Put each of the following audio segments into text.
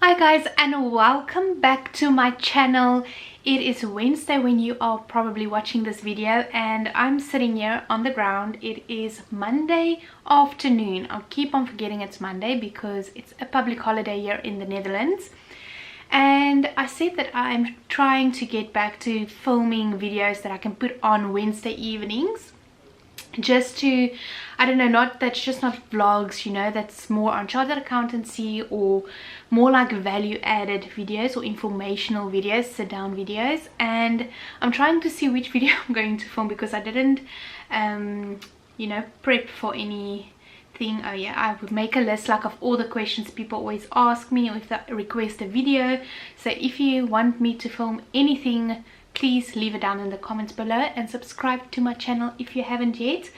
Hi guys, and welcome back to my channel. It is Wednesday when you are probably watching this video, and I'm sitting here on the ground. It is Monday afternoon. I'll keep on forgetting it's Monday because it's a public holiday here in the Netherlands. And I said that I'm trying to get back to filming videos that I can put on Wednesday evenings, just to, I don't know, that's just not vlogs, you know, that's more on chartered accountancy or more like value added videos or informational videos, sit down videos. And I'm trying to see which video I'm going to film because I didn't you know, prep for anything. Oh yeah, I would make a list like of all the questions people always ask me, or if they request a video. So if you want me to film anything, please leave it down in the comments below, and subscribe to my channel if you haven't yet.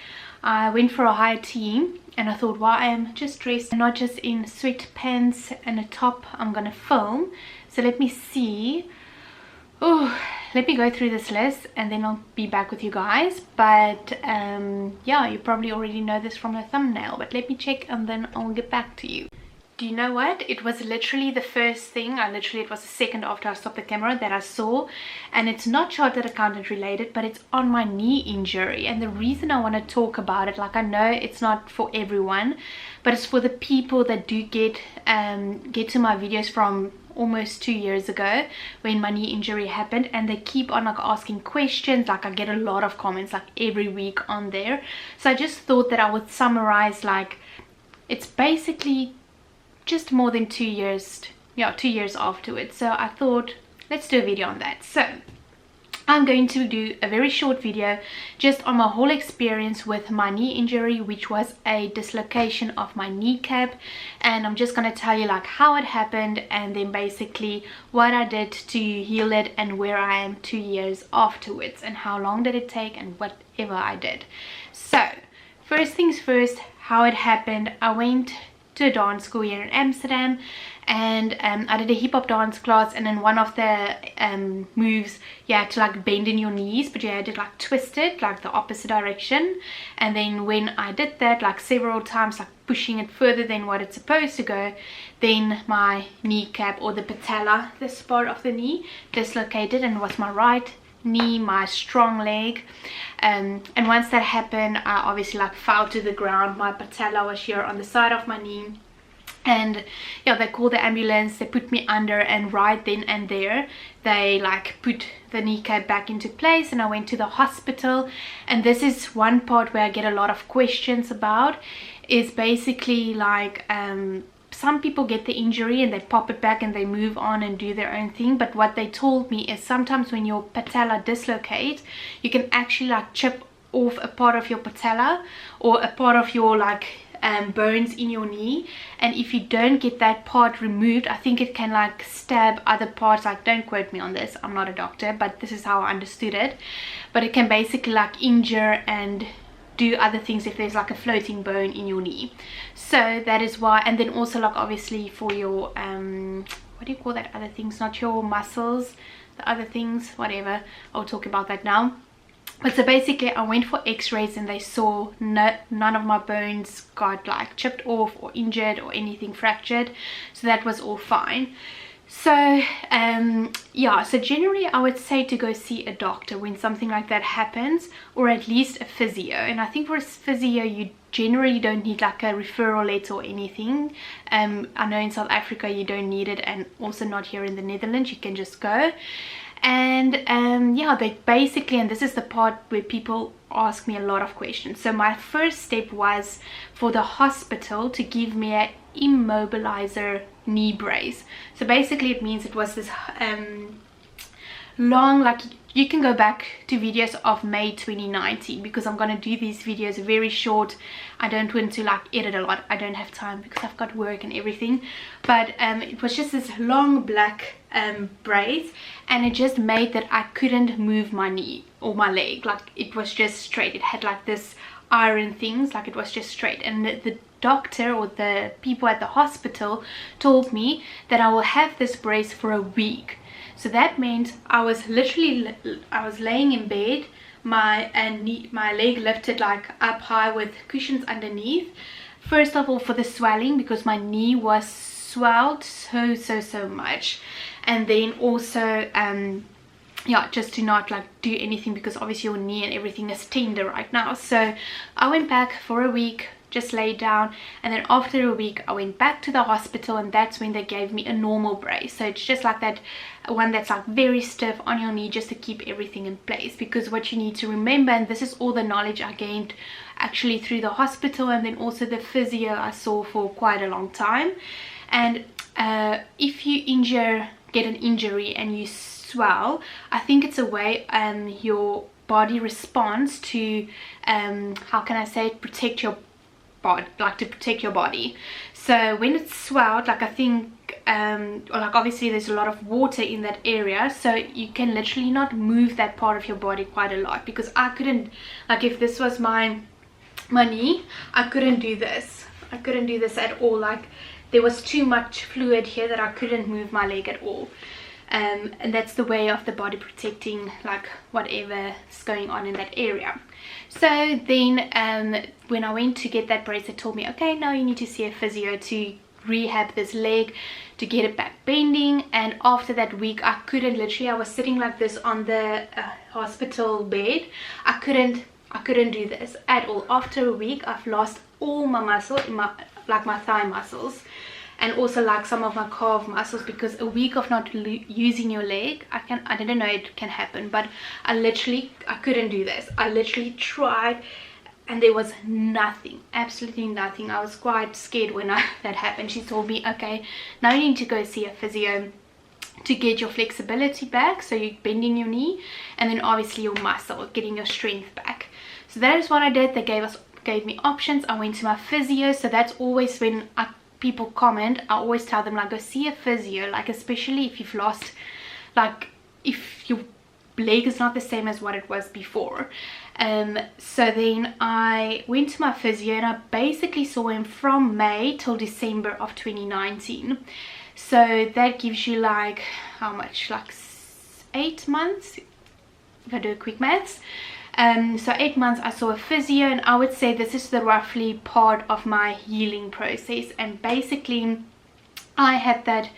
I went for a high tea and I thought, while I am just dressed and not just in sweatpants and a top, I'm gonna film. So let me see. Oh, let me go through this list and then I'll be back with you guys. But yeah, you probably already know this from the thumbnail, but let me check and then I'll get back to you. Do you know what? It was literally the first thing, it was the second after I stopped the camera that I saw, and it's not chartered accountant related, but it's on my knee injury. And the reason I want to talk about it, like, I know it's not for everyone, but it's for the people that do get to my videos from almost 2 years ago when my knee injury happened, and they keep on like asking questions. Like, I get a lot of comments like every week on there. So I just thought that I would summarize, like, it's basically just more than 2 years, yeah, 2 years afterwards. So I thought, let's do a video on that. So I'm going to do a very short video just on my whole experience with my knee injury, which was a dislocation of my kneecap. And I'm just going to tell you like how it happened, and then basically what I did to heal it, and where I am 2 years afterwards, and how long did it take, and whatever I did. So first things first, how it happened. I went to a dance school here in Amsterdam, and I did a hip-hop dance class, and then one of the moves, you had to like bend in your knees, but you had to like twist it like the opposite direction. And then when I did that like several times, like pushing it further than what it's supposed to go, then my kneecap, or the patella, this part of the knee, dislocated, and it was my right knee, my strong leg. And once that happened, I obviously like fell to the ground. My patella was here on the side of my knee, and yeah, they called the ambulance, they put me under, and right then and there they like put the kneecap back into place, and I went to the hospital. And this is one part where I get a lot of questions about, is basically like some people get the injury and they pop it back and they move on and do their own thing. But what they told me is sometimes when your patella dislocates, you can actually like chip off a part of your patella or a part of your like bones in your knee. And if you don't get that part removed, I think it can like stab other parts. Like, don't quote me on this, I'm not a doctor, but this is how I understood it. But it can basically like injure and do other things if there's like a floating bone in your knee. So that is why. And then also like obviously for your what do you call that other things, not your muscles, the other things, whatever, I'll talk about that now. But so basically I went for x-rays, and they saw none of my bones got like chipped off or injured or anything fractured, so that was all fine. So yeah, so generally I would say to go see a doctor when something like that happens, or at least a physio. And I think for a physio you generally don't need like a referral letter or anything. I know in South Africa you don't need it, and also not here in the Netherlands, you can just go. And yeah, they basically, and this is the part where people ask me a lot of questions. So my first step was for the hospital to give me a immobilizer knee brace. So basically it means it was this long, like, you can go back to videos of May 2019, because I'm going to do these videos very short. I don't want to like edit a lot, I don't have time because I've got work and everything. But it was just this long black brace, and it just made that I couldn't move my knee or my leg. Like, it was just straight. It had like this iron things, like it was just straight. And the doctor, or the people at the hospital, told me that I will have this brace for a week. So that meant I was laying in bed, my leg lifted like up high with cushions underneath. First of all, for the swelling, because my knee was swelled so much. And then also yeah, just to not like do anything, because obviously your knee and everything is tender right now. So I went back for a week, just laid down, and then after a week I went back to the hospital, and that's when they gave me a normal brace. So it's just like that one that's like very stiff on your knee, just to keep everything in place. Because what you need to remember, and this is all the knowledge I gained actually through the hospital, and then also the physio I saw for quite a long time, and if you get an injury and you swell, I think it's a way your body responds to how can I say it, protect your body, like to protect your body. So when it's swelled, like I think like obviously there's a lot of water in that area, so you can literally not move that part of your body quite a lot, because I couldn't, like if this was my knee, I couldn't do this at all. Like there was too much fluid here that I couldn't move my leg at all. And that's the way of the body protecting like whatever's going on in that area. So then when I went to get that brace, they told me, okay, now you need to see a physio to rehab this leg, to get it back bending. And after that week, I couldn't, literally I was sitting like this on the hospital bed. I couldn't do this at all. After a week, I've lost all my muscle in my thigh muscles, and also like some of my calf muscles, because a week of not using your leg, I didn't know it can happen, but I couldn't do this. I literally tried, and there was nothing, absolutely nothing. I was quite scared when that happened. She told me, okay, now you need to go see a physio to get your flexibility back, so you're bending your knee, and then obviously your muscle, getting your strength back. So that is what I did. They gave me options. I went to my physio. So that's always when people comment, I always tell them like, go see a physio, like especially if you've lost, like if your leg is not the same as what it was before. So then I went to my physio, and I basically saw him from May till December of 2019. So that gives you like how much, like 8 months if I do a quick maths. So 8 months I saw a physio, and I would say this is the roughly part of my healing process. And basically I had that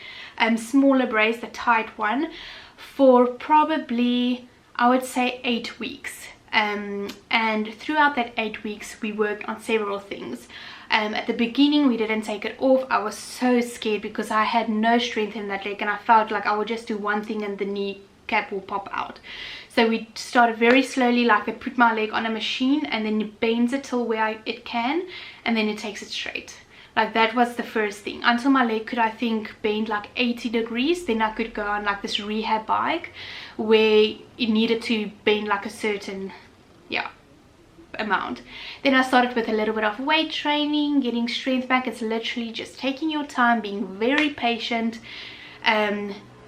smaller brace, the tight one, for probably I would say 8 weeks. And throughout that 8 weeks we worked on several things. At the beginning we didn't take it off. I was so scared because I had no strength in that leg, and I felt like I would just do one thing and the knee cap will pop out. So we started very slowly, like they put my leg on a machine and then it bends it till where it can, and then it takes it straight. Like that was the first thing, until my leg could, I think, bend like 80 degrees. Then I could go on like this rehab bike where it needed to bend like a certain amount. Then I started with a little bit of weight training, getting strength back. It's literally just taking your time, being very patient,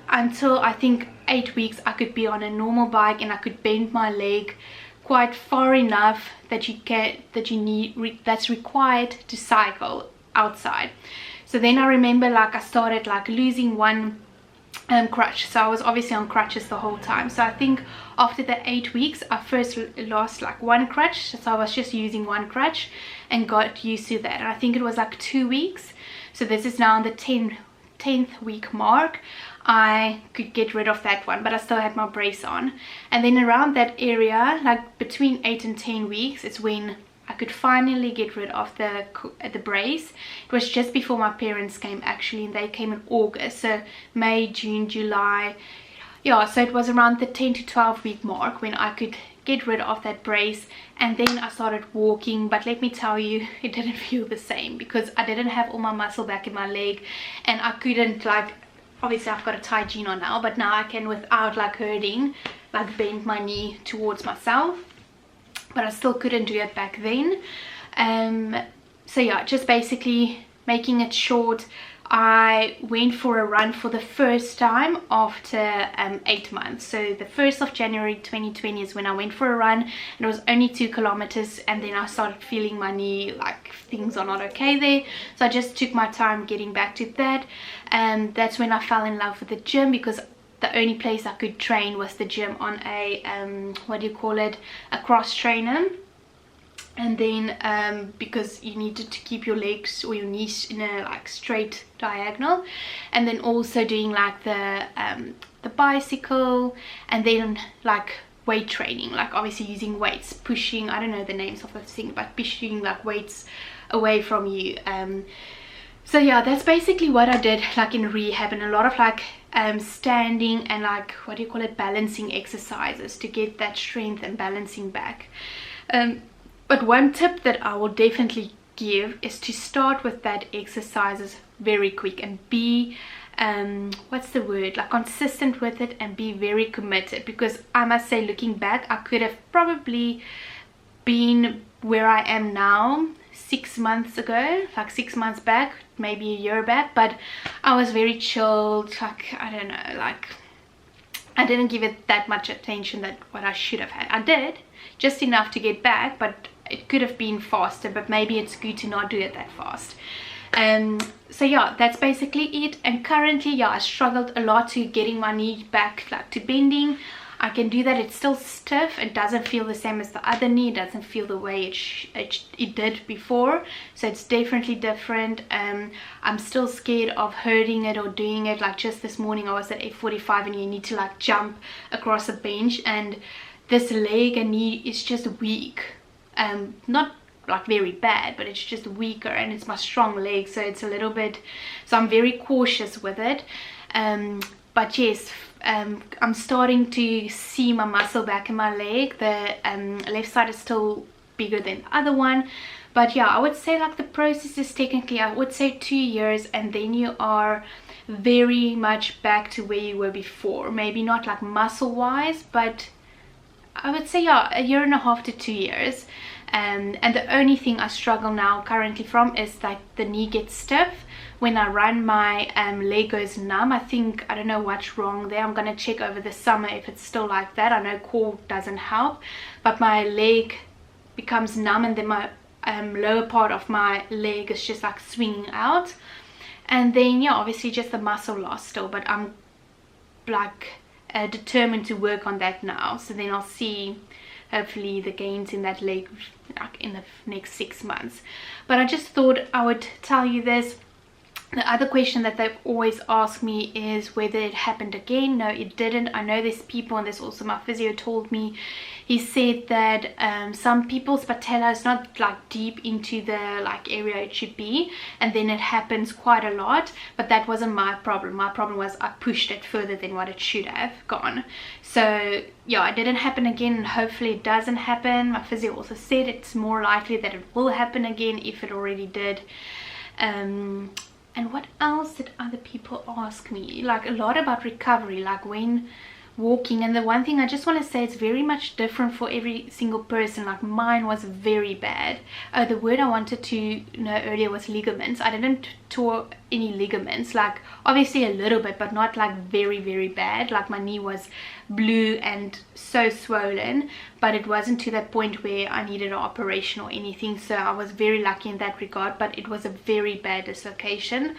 until I think 8 weeks I could be on a normal bike and I could bend my leg quite far enough that that's required to cycle outside. So then I remember like I started like losing one crutch. So I was obviously on crutches the whole time. So I think after the 8 weeks I first lost like one crutch, so I was just using one crutch and got used to that. And I think it was like 2 weeks. So this is now on the 10th week mark. I could get rid of that one, but I still had my brace on. And then around that area, like between 8 and 10 weeks, it's when I could finally get rid of the brace. It was just before my parents came actually, and they came in August. So May, June, July, yeah, so it was around the 10 to 12 week mark when I could get rid of that brace. And then I started walking, but let me tell you, it didn't feel the same, because I didn't have all my muscle back in my leg, and I couldn't, like, obviously I've got a tight jean on now, but now I can, without like hurting, like bend my knee towards myself. But I still couldn't do it back then. So yeah, just basically making it short, I went for a run for the first time after 8 months. So the 1st of January 2020 is when I went for a run, and it was only 2 kilometers, and then I started feeling my knee, like things are not okay there. So I just took my time getting back to that. And that's when I fell in love with the gym, because the only place I could train was the gym on a what do you call it, a cross trainer. and then because you needed to keep your legs or your knees in a like straight diagonal, and then also doing like the bicycle, and then like weight training, like obviously using weights, pushing, I don't know the names of the thing, but pushing like weights away from you. So yeah, that's basically what I did like in rehab, and a lot of like standing and like, what do you call it, balancing exercises to get that strength and balancing back. But one tip that I will definitely give is to start with that exercises very quick and be what's the word, like consistent with it, and be very committed, because I must say, looking back, I could have probably been where I am now 6 months ago, like 6 months back, maybe a year back, but I was very chilled, like I don't know, like I didn't give it that much attention that what I should have had. I did just enough to get back, but it could have been faster, but maybe it's good to not do it that fast. So yeah, that's basically it. And currently, yeah, I struggled a lot to getting my knee back like to bending. I can do that. It's still stiff. It doesn't feel the same as the other knee. It doesn't feel the way it did before, so it's definitely different. I'm still scared of hurting it or doing it. Like just this morning I was at 8:45 and you need to like jump across a bench, and this leg and knee is just weak. Not like very bad, but it's just weaker, and it's my strong leg, so it's a little bit, so I'm very cautious with it. But yes, I'm starting to see my muscle back in my leg. The left side is still bigger than the other one, but yeah, I would say like the process is technically, I would say 2 years, and then you are very much back to where you were before. Maybe not like muscle wise, but I would say yeah, 1.5 to 2 years. And the only thing I struggle now currently from is like the knee gets stiff. When I run, my leg goes numb. I think, I don't know what's wrong there. I'm gonna check over the summer if it's still like that. I know core doesn't help, but my leg becomes numb, and then my lower part of my leg is just like swinging out. And then yeah, obviously just the muscle loss still, but I'm like determined to work on that now. So then I'll see hopefully the gains in that leg like in the next 6 months. But I just thought I would tell you this. The other question that they've always asked me is whether it happened again. No, it didn't. I know there's people, and there's also my physio told me, he said that some people's patella is not like deep into the like area it should be, and then it happens quite a lot, but that wasn't my problem. My problem was I pushed it further than what it should have gone. So yeah, it didn't happen again, and hopefully it doesn't happen. My physio also said it's more likely that it will happen again if it already did. And what else did other people ask me? Like a lot about recovery, like when walking. And the one thing I just want to say, it's very much different for every single person. Like mine was very bad. The word I wanted to know earlier was ligaments. I didn't tear any ligaments, like obviously a little bit, but not like very, very bad. Like my knee was blue and so swollen, but it wasn't to that point where I needed an operation or anything. So I was very lucky in that regard, but it was a very bad dislocation.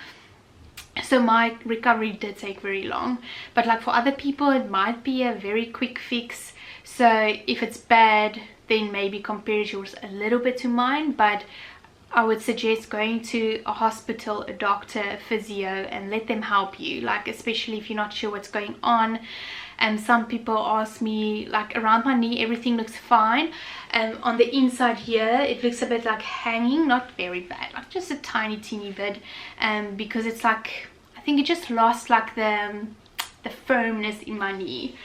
So my recovery did take very long, but like for other people it might be a very quick fix. So if it's bad, then maybe compare yours a little bit to mine, but I would suggest going to a hospital, a doctor, a physio, and let them help you, like especially if you're not sure what's going on. And some people ask me, like around my knee everything looks fine, and on the inside here it looks a bit like hanging, not very bad, like just a tiny teeny bit, because it's like, I think it just lost like the firmness in my knee.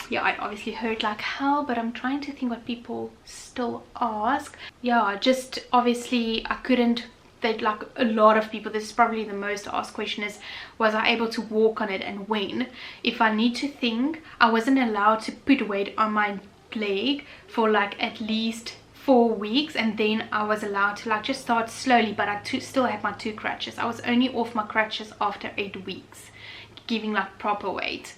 Yeah, it obviously hurt like hell, but I'm trying to think what people still ask. Yeah, just obviously I couldn't, that like a lot of people, this is probably the most asked question, is was I able to walk on it, and when. If I need to think, I wasn't allowed to put weight on my leg for like at least 4 weeks, and then I was allowed to like just start slowly, but I still had my 2 crutches. I was only off my crutches after 8 weeks, giving like proper weight.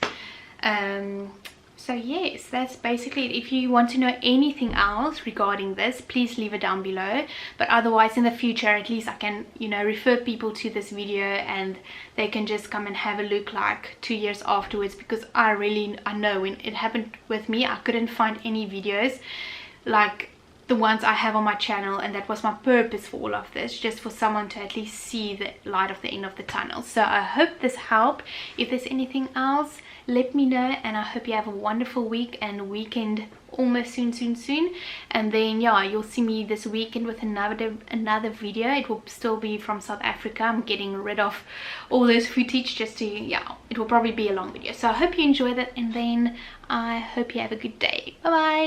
So yes, that's basically it. If you want to know anything else regarding this, please leave it down below. But otherwise, in the future, at least I can, you know, refer people to this video and they can just come and have a look like 2 years afterwards, because I know when it happened with me, I couldn't find any videos like the ones I have on my channel, and that was my purpose for all of this, just for someone to at least see the light of the end of the tunnel. So I hope this helped. If there's anything else, let me know, and I hope you have a wonderful week and weekend almost soon. And then yeah, you'll see me this weekend with another video. It will still be from South Africa. I'm getting rid of all those footage just to, yeah, it will probably be a long video. So I hope you enjoyed it, and then I hope you have a good day. Bye bye.